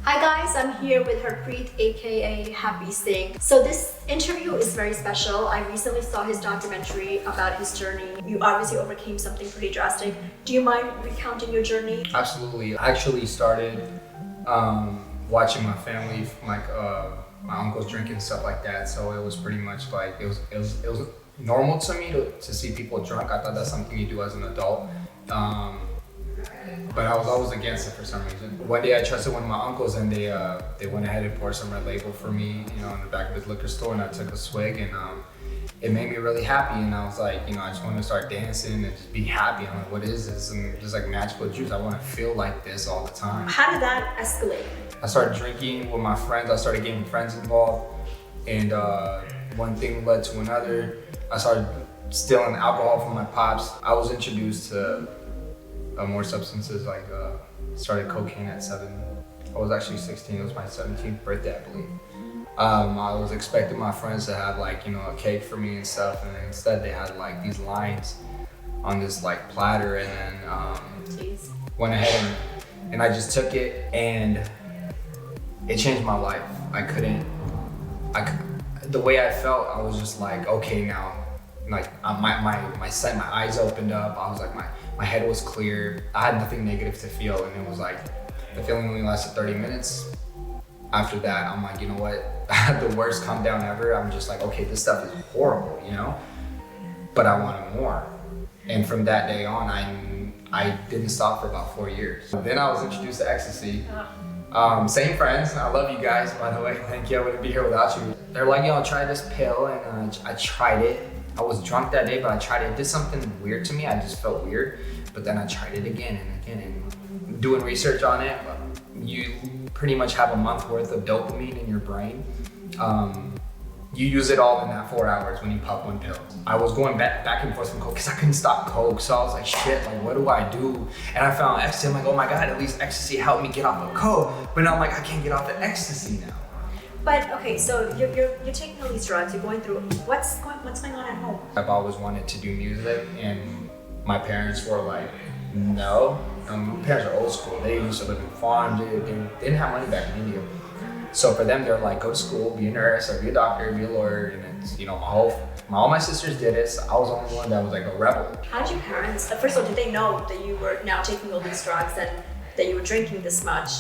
Hi guys, I'm here with Harpreet aka Happy Singh. So this interview is very special. I recently saw his documentary about his journey. You obviously overcame something pretty drastic. Do you mind recounting your journey? Absolutely. I actually started watching my family, like my uncles drinking and stuff like that. So it was pretty much like it was normal to me to see people drunk. I thought that's something you do as an adult. But I was always against it for some reason. One day I trusted one of my uncles and they went ahead and poured some Red Label for me, in the back of his liquor store, and I took a swig and it made me really happy. And I was like, I just wanted to start dancing and just be happy. I'm like, what is this? And just like magical juice. I want to feel like this all the time. How did that escalate? I started drinking with my friends. I started getting friends involved, and one thing led to another. I started stealing alcohol from my pops. I was introduced to more substances, like started cocaine at 7. I was actually 16. It was my 17th birthday, I believe. I was expecting my friends to have like a cake for me and stuff, and instead they had like these lines on this like platter, and then went ahead and I just took it, and it changed my life. The way I felt, I was just like, okay, now, like my eyes opened up. I was like, my head was clear. I had nothing negative to feel, and it was like, the feeling only lasted 30 minutes. After that, I'm like, you know what? I had the worst come down ever. I'm just like, okay, this stuff is horrible, but I wanted more. And from that day on, I didn't stop for about 4 years. Then I was introduced to ecstasy. Same friends. I love you guys, by the way. Thank you. I wouldn't be here without you. They're like, try this pill, and I tried it. I was drunk that day, but I tried it. It did something weird to me. I just felt weird. But then I tried it again and again, and doing research on it, you pretty much have a month worth of dopamine in your brain. You use it all in that 4 hours when you pop one pill. I was going back and forth from coke because I couldn't stop coke. So I was like, shit, like what do I do? And I found ecstasy. I'm like, oh my God, at least ecstasy helped me get off of coke. But now I'm like, I can't get off the ecstasy now. But okay, so you're taking all these drugs. You're going through. What's going on at home? I've always wanted to do music, and my parents were like, no. My parents are old school. They used to live in farms. They didn't have money back in India. So for them, they're like, go to school, be a nurse, or be a doctor, be a lawyer. And it's, all my sisters did it. So I was the only one that was like a rebel. How did your parents, first of all, did they know that you were now taking all these drugs and that you were drinking this much?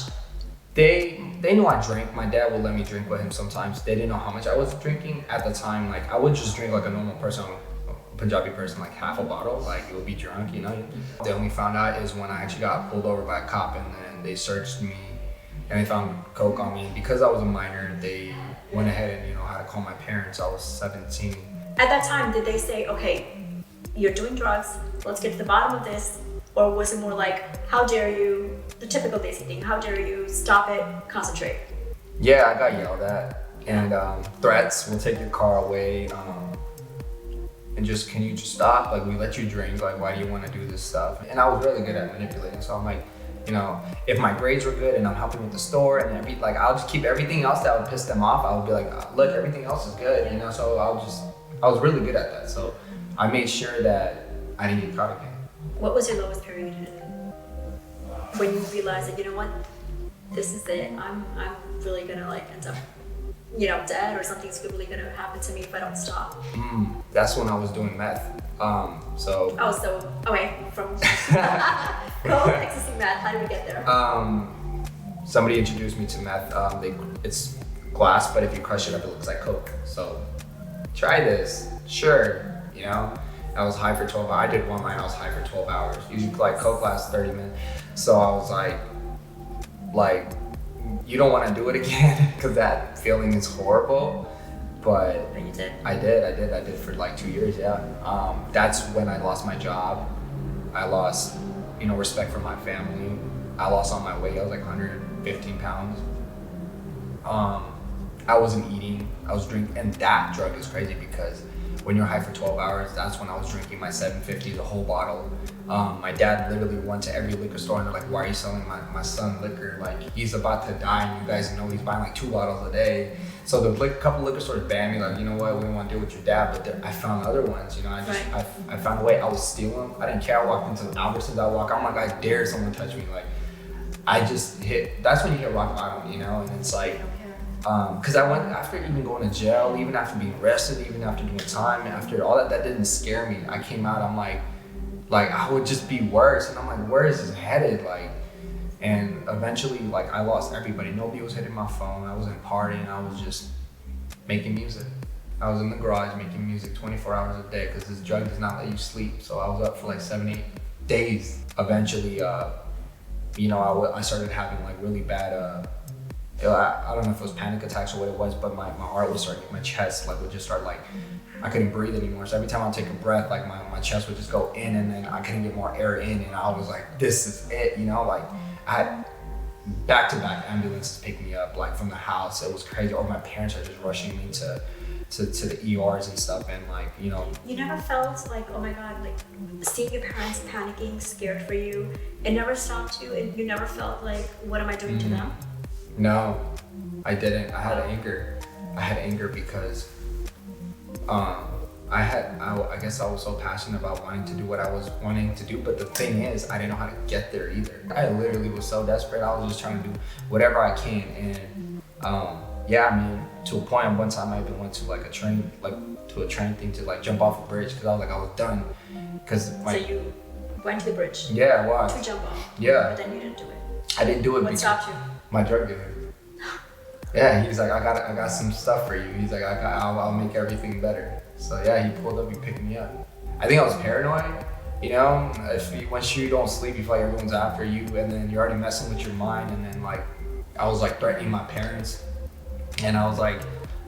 They knew I drank. My dad would let me drink with him sometimes. They didn't know how much I was drinking at the time. Like I would just drink like a normal person, a Punjabi person, like half a bottle. Like it would be drunk, They only found out is when I actually got pulled over by a cop, and then they searched me and they found coke on me. Because I was a minor, they went ahead and had to call my parents. I was 17. At that time, did they say, okay, you're doing drugs, let's get to the bottom of this? Or was it more like, how dare you, the typical basic thing, how dare you, stop it, concentrate? Yeah, I got yelled at, and threats, we'll take your car away, and can you just stop? Like, we let you drink, like, why do you want to do this stuff? And I was really good at manipulating, so I'm like, if my grades were good and I'm helping with the store and I'll just keep everything else that would piss them off. I would be like, look, everything else is good, so I was really good at that. So I made sure that I didn't get caught again. What was your lowest period when you realized that, this is it, I'm really gonna end up, dead, or something's really gonna happen to me if I don't stop? That's when I was doing meth. So away from coke, ecstasy, meth. How did we get there? Somebody introduced me to meth. It's glass, but if you crush it up, it looks like coke. So try this. Sure, I was high for 12 hours. I did one line, I was high for 12 hours. Usually like coke lasts 30 minutes. So I was like, you don't want to do it again because that feeling is horrible. But you did. I did for like 2 years, yeah. That's when I lost my job. I lost, respect for my family. I lost all my weight. I was like 115 pounds. I wasn't eating, I was drinking, and that drug is crazy because when you're high for 12 hours, that's when I was drinking my 750, the whole bottle. My dad literally went to every liquor store and they're like, why are you selling my son liquor? Like, he's about to die and you guys know he's buying like 2 bottles a day. So the couple liquor stores banned me, like, you know what, we don't want to deal with your dad, but I found other ones, I found a way. I was stealing. I didn't care. I walked into Albertsons, I'm like, I dare someone touch me. Like, I just that's when you hit rock bottom, you know, and it's like, because I went, after even going to jail, even after being arrested, even after doing time, after all that didn't scare me. I came out, I'm like I would just be worse, and I'm like, where is this headed? Like, and eventually, like, I lost everybody. Nobody was hitting my phone. I wasn't partying. I was just making music. I was in the garage making music 24 hours a day because this drug does not let you sleep. So I was up for like 7-8 days. Eventually, you know, I started having like really bad, I don't know if it was panic attacks or what it was, but my heart was starting, my chest like would just start like, I couldn't breathe anymore. So every time I'd take a breath, like my chest would just go in, and then I couldn't get more air in, and I was like, this is it, you know, like I had back-to-back ambulances pick me up like from the house. It was crazy. Or my parents are just rushing me to the ERs and stuff, and like, you know. You never felt like, oh my God, like seeing your parents panicking, scared for you, it never stopped you, and you never felt like, what am I doing to them? No, I didn't. I had anger. I had anger because I guess I was so passionate about wanting to do what I was wanting to do, but the thing is, I didn't know how to get there either. I literally was so desperate. I was just trying to do whatever I can, and yeah, I mean, to a point, one time I even went to like a train thing to like jump off a bridge because I was like, I was done. So you went to the bridge? Yeah, why? To jump off? Yeah. But then you didn't do it? I didn't do it. What stopped you? My drug dealer. Yeah, he's like, I got some stuff for you. He's like, I'll make everything better. So yeah, he pulled up, he picked me up. I think I was paranoid, you know. Once you don't sleep, you feel like everyone's after you, and then you're already messing with your mind. And then like, I was like threatening my parents, and I was like,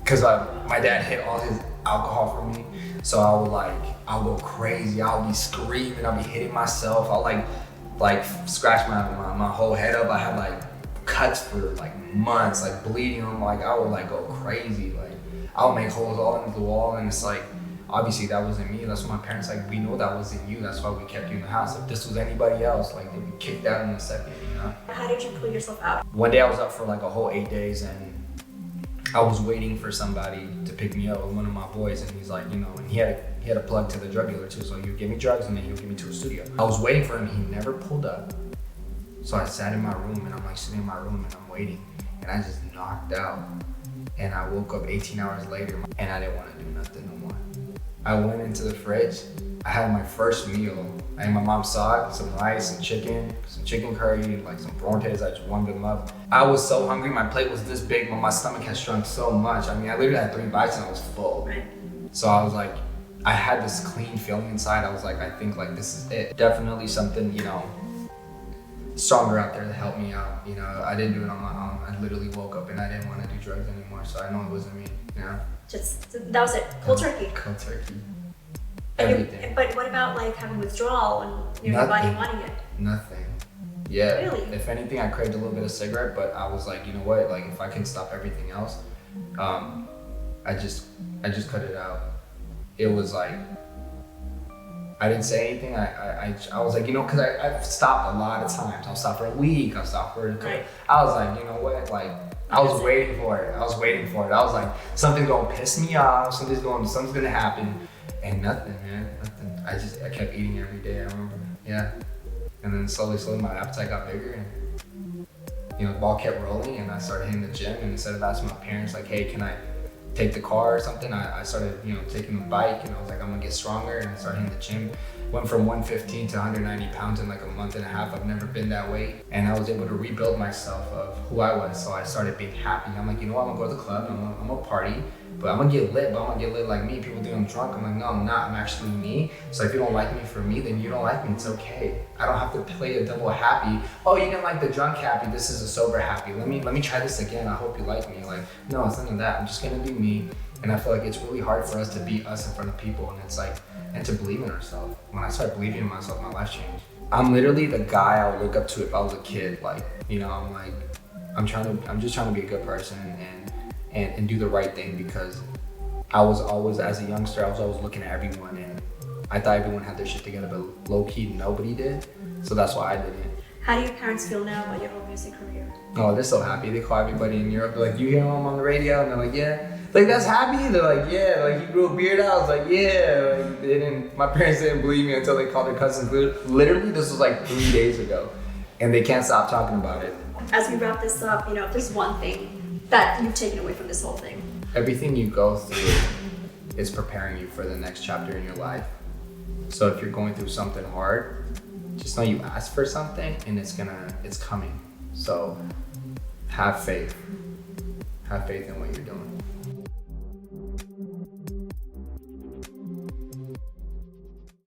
cause my dad hid all his alcohol from me, so I'll go crazy. I'll be screaming, I'll be hitting myself. I'll like scratch my whole head up. I had like cuts for like months, like bleeding. Like I would like go crazy. Like I would make holes all into the wall, and it's like, obviously that wasn't me. That's why my parents like, we know that wasn't you. That's why we kept you in the house. If this was anybody else, like they'd be kicked out in a second, you know? How did you pull yourself out? One day I was up for like a whole 8 days, and I was waiting for somebody to pick me up with one of my boys, and he's like, you know, and he had a plug to the drug dealer too, so he would give me drugs and then he would give me to a studio. I was waiting for him, he never pulled up. So I sat in my room, and I'm like sitting in my room and I'm waiting, and I just knocked out. And I woke up 18 hours later, and I didn't want to do nothing no more. I went into the fridge, I had my first meal, and my mom saw it, some rice, some chicken curry, like some prawn tails. I just warmed them up. I was so hungry, my plate was this big, but my stomach had shrunk so much. I mean, I literally had 3 bites and I was full. Right. So I was like, I had this clean feeling inside. I was like, I think like this is it. Definitely something, you know, stronger out there to help me out. You know, I didn't do it on my own. I literally woke up and I didn't want to do drugs anymore, so I know it wasn't me, you know? That was it, cold turkey. Cold turkey. And Everything. but what about like having withdrawal and your body wanting it? Nothing. Yeah. Really? If anything, I craved a little bit of cigarette, but I was like, you know what? Like, if I can stop everything else, I just cut it out. It was like, I didn't say anything. I was like, you know, because I've stopped a lot of times. I'll stop for a week. I'll stop for a couple. Right. I was like, you know what? Like, I was waiting for it. I was like, something's gonna piss me off. Something's gonna happen, and nothing, man, nothing. I kept eating every day. I remember, yeah. And then slowly, my appetite got bigger, and you know, the ball kept rolling, and I started hitting the gym. And instead of asking my parents, like, hey, can I take the car or something, I started, you know, taking the bike, and I was like, I'm gonna get stronger, and I started hitting the gym. Went from 115 to 190 pounds in like a month and a half. I've never been that weight, and I was able to rebuild myself of who I was. So I started being happy. I'm like, you know what, I'm gonna go to the club, I'm gonna party, but I'm gonna get lit, but I'm gonna get lit like me. People think I'm drunk. I'm like, no, I'm not. I'm actually me. So if you don't like me for me, then you don't like me. It's okay. I don't have to play a double happy. Oh, you didn't like the drunk happy. This is a sober happy. Let me try this again. I hope you like me. Like, no, it's none of that. I'm just gonna be me. And I feel like it's really hard for us to be us in front of people, and it's like, and to believe in ourselves. When I started believing in myself, my life changed. I'm literally the guy I would look up to if I was a kid. Like, you know, I'm just trying to be a good person and do the right thing, because I was always, as a youngster, I was always looking at everyone, and I thought everyone had their shit together, but low key, nobody did. So that's why I did it. How do your parents feel now about your whole music career? Oh, they're so happy. They call everybody in Europe. They're like, you hear him on the radio? And they're like, yeah. Like, that's Happy? They're like, yeah. Like, he grew a beard out. I was like, yeah. Like, my parents didn't believe me until they called their cousins. Literally, this was like 3 days ago. and they can't stop talking about it. As we wrap this up, you know, if there's one thing that you've taken away from this whole thing. Everything you go through is preparing you for the next chapter in your life. So if you're going through something hard, just know you ask for something and it's coming. So have faith. Have faith in what you're doing.